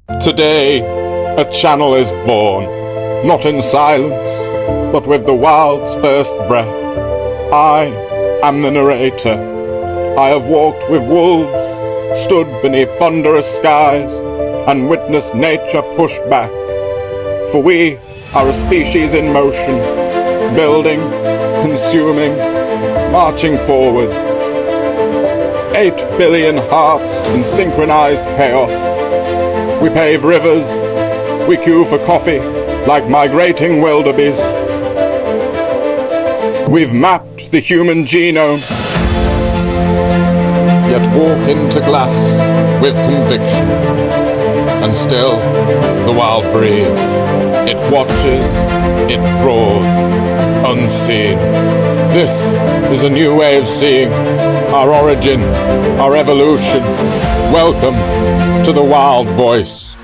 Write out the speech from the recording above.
Today, a channel is born, not in silence, but with the wild's first breath. I am the narrator. I have walked with wolves, stood beneath thunderous skies, and witnessed nature push back. For we are a species in motion, building, consuming, marching forward. 8 billion hearts in synchronized chaos. We pave rivers, we queue for coffee like migrating wildebeest. We've mapped the human genome, yet walk into glass with conviction. And still, the wild breathes. It watches, it roars, unseen. This is a new way of seeing our origin, our evolution. Welcome to the Wild Voice.